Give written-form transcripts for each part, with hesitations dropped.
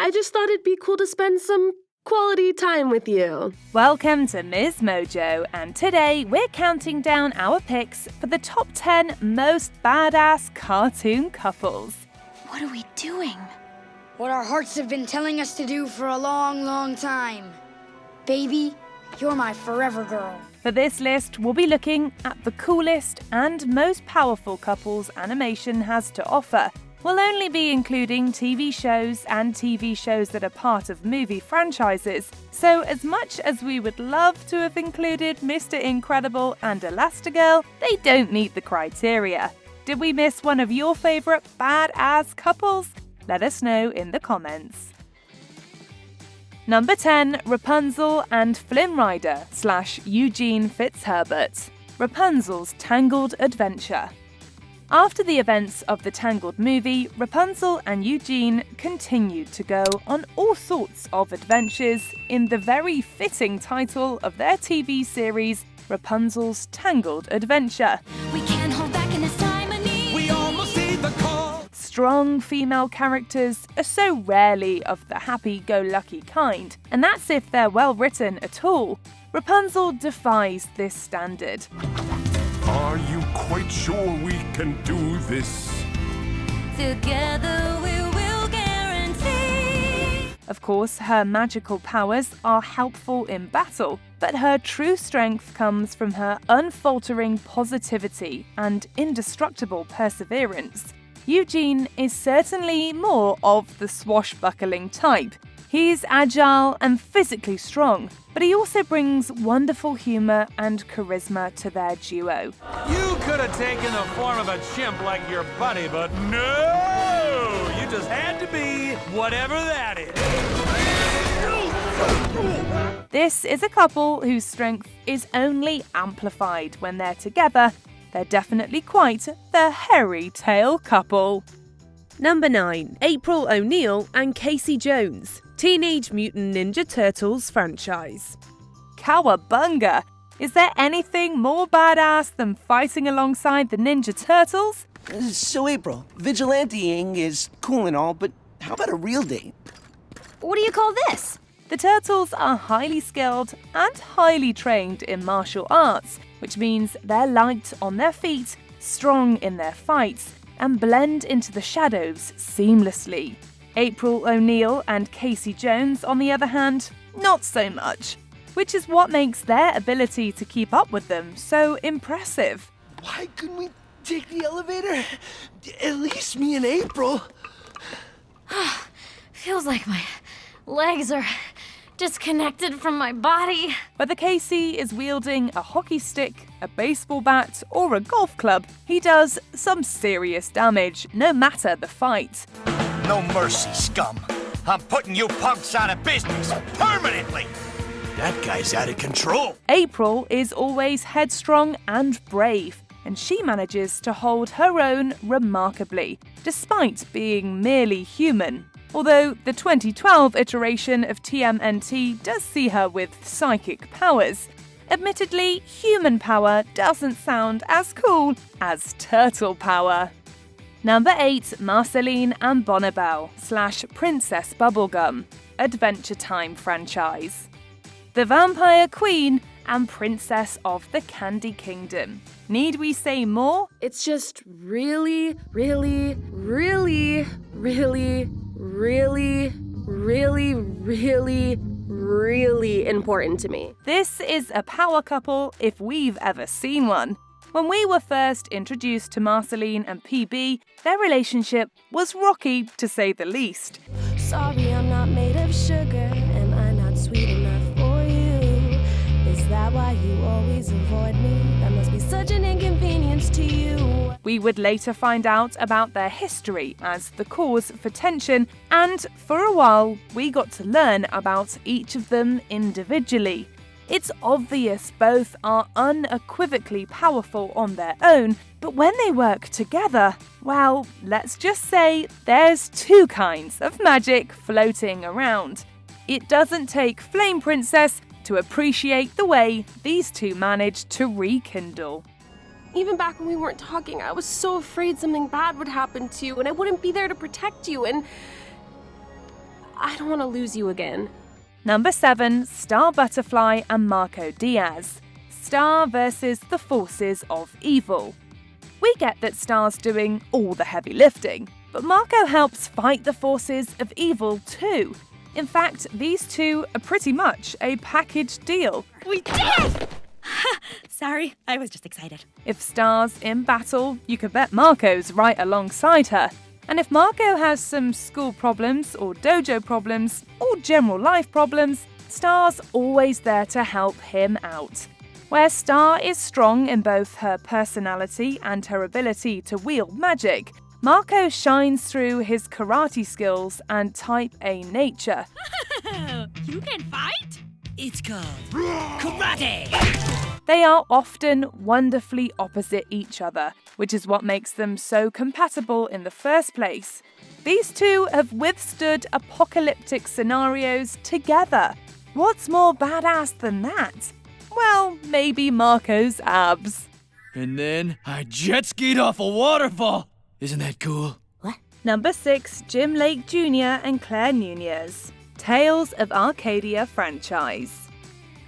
I just thought it'd be cool to spend some quality time with you. Welcome to MsMojo, and today we're counting down our picks for the top 10 most badass cartoon couples. What are we doing? What our hearts have been telling us to do for a long, long time. Baby, you're my forever girl. For this list, we'll be looking at the coolest and most powerful couples animation has to offer. We'll only be including TV shows and TV shows that are part of movie franchises. So as much as we would love to have included Mr. Incredible and Elastigirl, they don't meet the criteria. Did we miss one of your favourite badass couples? Let us know in the comments. Number 10, Rapunzel and Flynn Rider / Eugene Fitzherbert. Rapunzel's Tangled Adventure. After the events of the Tangled movie, Rapunzel and Eugene continued to go on all sorts of adventures in the very fitting title of their TV series, Rapunzel's Tangled Adventure. We can't hold back in this time of need. We almost see the call. Strong female characters are so rarely of the happy-go-lucky kind, and that's if they're well written at all. Rapunzel defies this standard. Are you quite sure we can do this? Together we will guarantee. Of course, her magical powers are helpful in battle, but her true strength comes from her unfaltering positivity and indestructible perseverance. Eugene is certainly more of the swashbuckling type. He's agile and physically strong, but he also brings wonderful humour and charisma to their duo. You could have taken the form of a chimp like your buddy, but no! You just had to be whatever that is. This is a couple whose strength is only amplified when they're together. They're definitely quite the hairy tail couple. Number 9, April O'Neil and Casey Jones, Teenage Mutant Ninja Turtles franchise. Cowabunga! Is there anything more badass than fighting alongside the Ninja Turtles? So April, vigilanteing is cool and all, but how about a real date? What do you call this? The Turtles are highly skilled and highly trained in martial arts, which means they're light on their feet, strong in their fights, and blend into the shadows seamlessly. April O'Neil and Casey Jones, on the other hand, not so much, which is what makes their ability to keep up with them so impressive. Why couldn't we take the elevator? At least me and April. Feels like my legs are disconnected from my body. Whether Casey is wielding a hockey stick, a baseball bat, or a golf club, he does some serious damage, no matter the fight. No mercy, scum. I'm putting you punks out of business permanently. That guy's out of control. April is always headstrong and brave, and she manages to hold her own remarkably, despite being merely human. Although the 2012 iteration of TMNT does see her with psychic powers. Admittedly, human power doesn't sound as cool as turtle power. Number 8, Marceline and Bonnibel / Princess Bubblegum, Adventure Time franchise. The Vampire Queen and Princess of the Candy Kingdom. Need we say more? It's just really, really, really, really, really, really, really, really important to me. This is a power couple if we've ever seen one. When we were first introduced to Marceline and PB, their relationship was rocky, to say the least. Sorry, I'm not made of sugar. Am I not sweet enough for you? Is that why you always avoid me? That must be such an inconvenience to you. We would later find out about their history as the cause for tension, and for a while, we got to learn about each of them individually. It's obvious both are unequivocally powerful on their own, but when they work together, well, let's just say there's two kinds of magic floating around. It doesn't take Flame Princess to appreciate the way these two managed to rekindle. Even back when we weren't talking, I was so afraid something bad would happen to you and I wouldn't be there to protect you, and I don't want to lose you again. Number 7, Star Butterfly and Marco Diaz. Star versus the forces of evil. We get that Star's doing all the heavy lifting, but Marco helps fight the forces of evil too. In fact, these two are pretty much a package deal. We did it! Sorry, I was just excited. If Star's in battle, you can bet Marco's right alongside her. And if Marco has some school problems or dojo problems or general life problems, Star's always there to help him out. Where Star is strong in both her personality and her ability to wield magic, Marco shines through his karate skills and type A nature. You can fight? It's called karate! They are often wonderfully opposite each other, which is what makes them so compatible in the first place. These two have withstood apocalyptic scenarios together. What's more badass than that? Well, maybe Marco's abs. And then I jet skied off a waterfall. Isn't that cool? What? Number 6, Jim Lake Jr. and Claire Nunez. Tales of Arcadia franchise.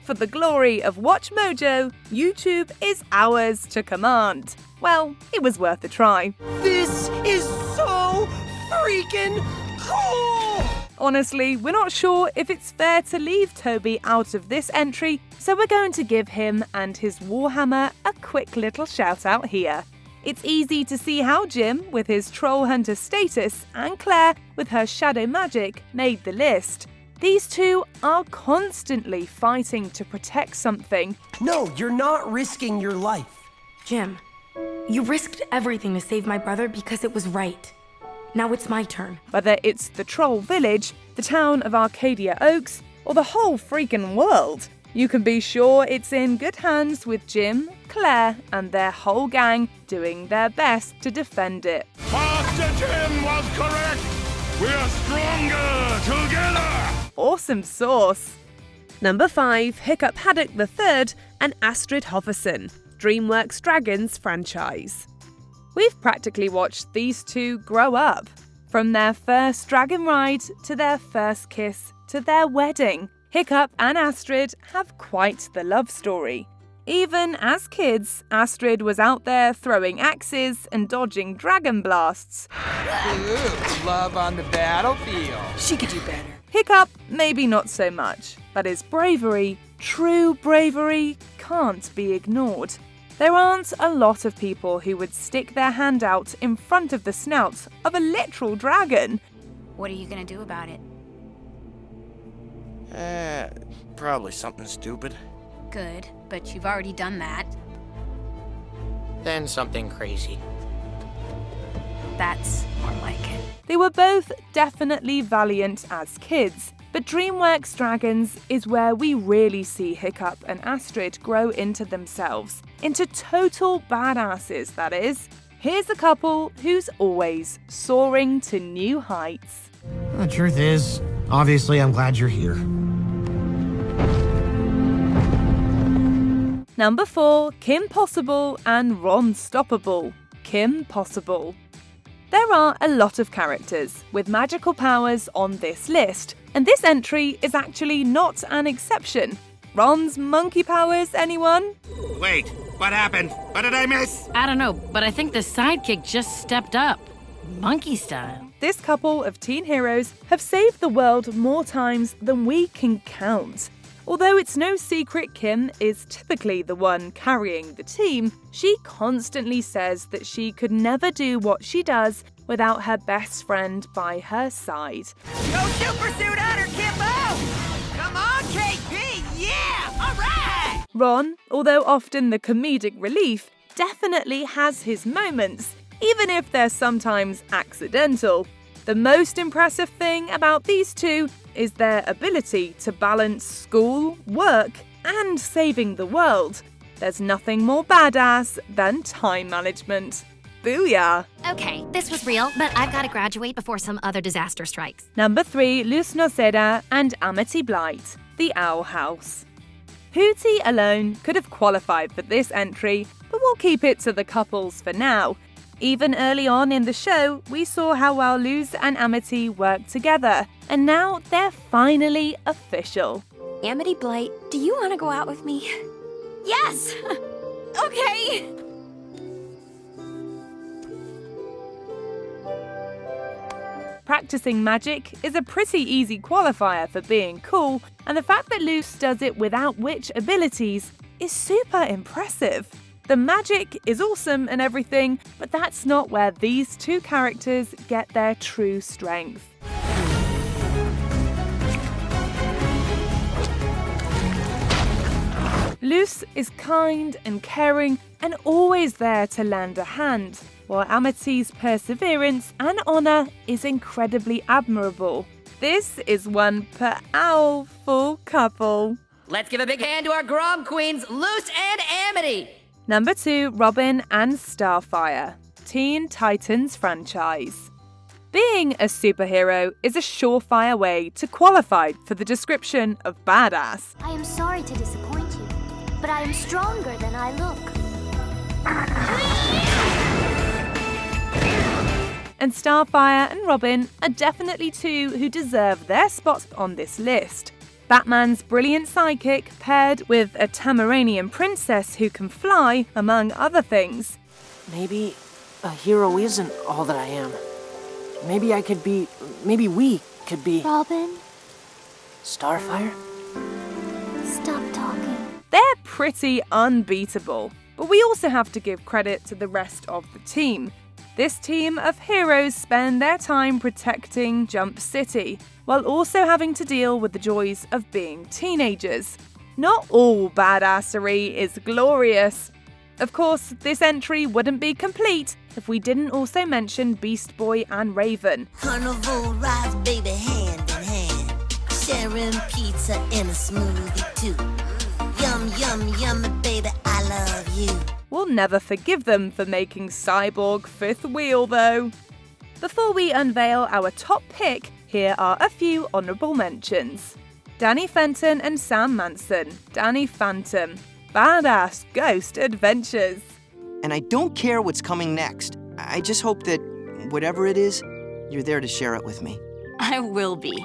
For the glory of MsMojo, YouTube is ours to command. Well, it was worth a try. This is so freaking cool! Honestly, we're not sure if it's fair to leave Toby out of this entry, so we're going to give him and his Warhammer a quick little shout out here. It's easy to see how Jim, with his Troll Hunter status, and Claire, with her shadow magic, made the list. These two are constantly fighting to protect something. No, you're not risking your life. Jim, you risked everything to save my brother because it was right. Now it's my turn. Whether it's the Troll Village, the town of Arcadia Oaks, or the whole freaking world, you can be sure it's in good hands with Jim, Claire, and their whole gang doing their best to defend it. Master Jim was correct! We're stronger together! Awesome sauce. Number 5, Hiccup Haddock III and Astrid Hofferson, DreamWorks Dragons franchise. We've practically watched these two grow up. From their first dragon ride to their first kiss to their wedding, Hiccup and Astrid have quite the love story. Even as kids, Astrid was out there throwing axes and dodging dragon blasts. Ooh, love on the battlefield. She could do better. Hiccup, maybe not so much, but his bravery, true bravery, can't be ignored. There aren't a lot of people who would stick their hand out in front of the snout of a literal dragon. What are you gonna do about it? Probably something stupid. Good, but you've already done that. Then something crazy. That's more like it. They were both definitely valiant as kids, but DreamWorks Dragons is where we really see Hiccup and Astrid grow into themselves, into total badasses, that is. Here's a couple who's always soaring to new heights. The truth is, obviously I'm glad you're here. Number 4, Kim Possible and Ron Stoppable. Kim Possible. There are a lot of characters with magical powers on this list, and this entry is actually not an exception. Ron's monkey powers, anyone? Wait, what happened? What did I miss? I don't know, but I think the sidekick just stepped up. Monkey style. This couple of teen heroes have saved the world more times than we can count. Although it's no secret Kim is typically the one carrying the team, she constantly says that she could never do what she does without her best friend by her side. Go Super Suit Hunter, Kimbo! Come on, KP! Yeah! All right! Ron, although often the comedic relief, definitely has his moments, even if they're sometimes accidental. The most impressive thing about these two is their ability to balance school, work, and saving the world. There's nothing more badass than time management. Booyah! Okay, this was real, but I've got to graduate before some other disaster strikes. Number 3, Luz Noceda and Amity Blight, The Owl House. Hootie alone could have qualified for this entry, but we'll keep it to the couples for now. Even early on in the show, we saw how well Luz and Amity worked together. And now they're finally official. Amity Blight, do you want to go out with me? Yes! Okay! Practicing magic is a pretty easy qualifier for being cool, and the fact that Luce does it without witch abilities is super impressive. The magic is awesome and everything, but that's not where these two characters get their true strength. Luce is kind and caring and always there to lend a hand, while Amity's perseverance and honour is incredibly admirable. This is one powerful couple. Let's give a big hand to our Grom Queens, Luce and Amity! Number 2, Robin and Starfire, Teen Titans franchise. Being a superhero is a surefire way to qualify for the description of badass. I am sorry to disappoint you, but I am stronger than I look. And Starfire and Robin are definitely two who deserve their spot on this list. Batman's brilliant sidekick paired with a Tamaranian princess who can fly, among other things. Maybe a hero isn't all that I am. Maybe we could be... Robin? Starfire? Stop talking. They're pretty unbeatable, but we also have to give credit to the rest of the team. This team of heroes spend their time protecting Jump City, while also having to deal with the joys of being teenagers. Not all badassery is glorious. Of course, this entry wouldn't be complete if we didn't also mention Beast Boy and Raven. Carnival rides, baby, hand in hand. Sharing pizza in a smoothie too. Yum, yum, yum, baby, I love you. We'll never forgive them for making Cyborg fifth wheel, though. Before we unveil our top pick, here are a few honourable mentions. Danny Fenton and Sam Manson, Danny Phantom, Badass Ghost Adventures. And I don't care what's coming next. I just hope that, whatever it is, you're there to share it with me. I will be.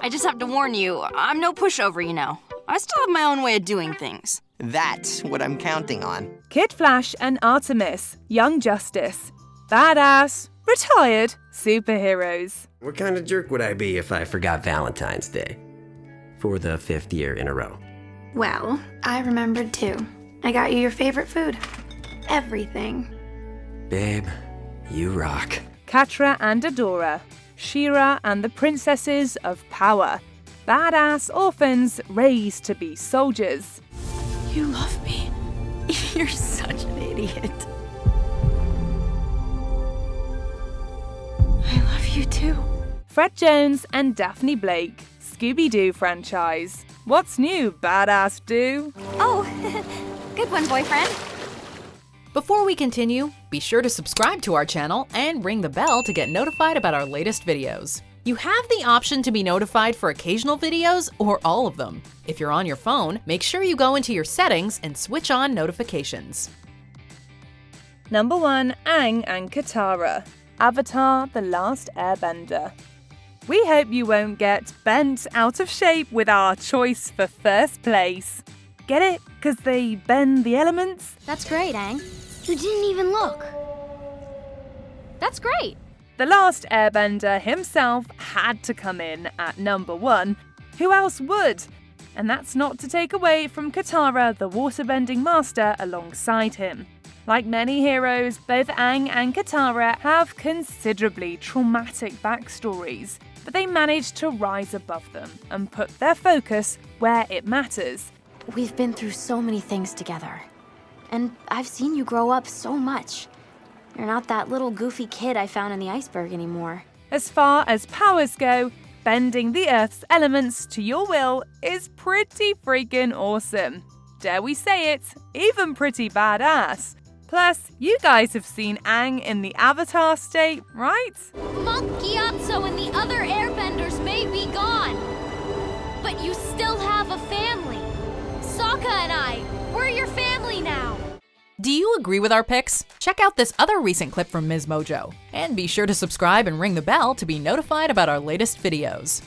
I just have to warn you, I'm no pushover, you know. I still have my own way of doing things. That's what I'm counting on. Kid Flash and Artemis, Young Justice, Badass, Retired Superheroes. What kind of jerk would I be if I forgot Valentine's Day? For the 5th year in a row. Well, I remembered too. I got you your favorite food. Everything. Babe, you rock. Catra and Adora, She-Ra and the Princesses of Power, Badass Orphans raised to be soldiers. You love me. You're such an idiot. I love you too. Fred Jones and Daphne Blake, Scooby-Doo franchise. What's new, Badass Do? Oh, good one, boyfriend. Before we continue, be sure to subscribe to our channel and ring the bell to get notified about our latest videos. You have the option to be notified for occasional videos or all of them. If you're on your phone, make sure you go into your settings and switch on notifications. Number 1, Aang and Katara, Avatar: The Last Airbender. We hope you won't get bent out of shape with our choice for first place. Get it? 'Cause they bend the elements? That's great, Aang. You didn't even look. That's great. The Last Airbender himself had to come in at number 1. Who else would? And that's not to take away from Katara, the waterbending master, alongside him. Like many heroes, both Aang and Katara have considerably traumatic backstories, but they managed to rise above them and put their focus where it matters. We've been through so many things together. And I've seen you grow up so much. You're not that little goofy kid I found in the iceberg anymore. As far as powers go, bending the Earth's elements to your will is pretty freaking awesome. Dare we say it, even pretty badass. Plus, you guys have seen Aang in the Avatar state, right? Monk Gyatso and the other airbenders may be gone, but you still have a family. Sokka and I, we're your family now. Do you agree with our picks? Check out this other recent clip from MsMojo. And be sure to subscribe and ring the bell to be notified about our latest videos.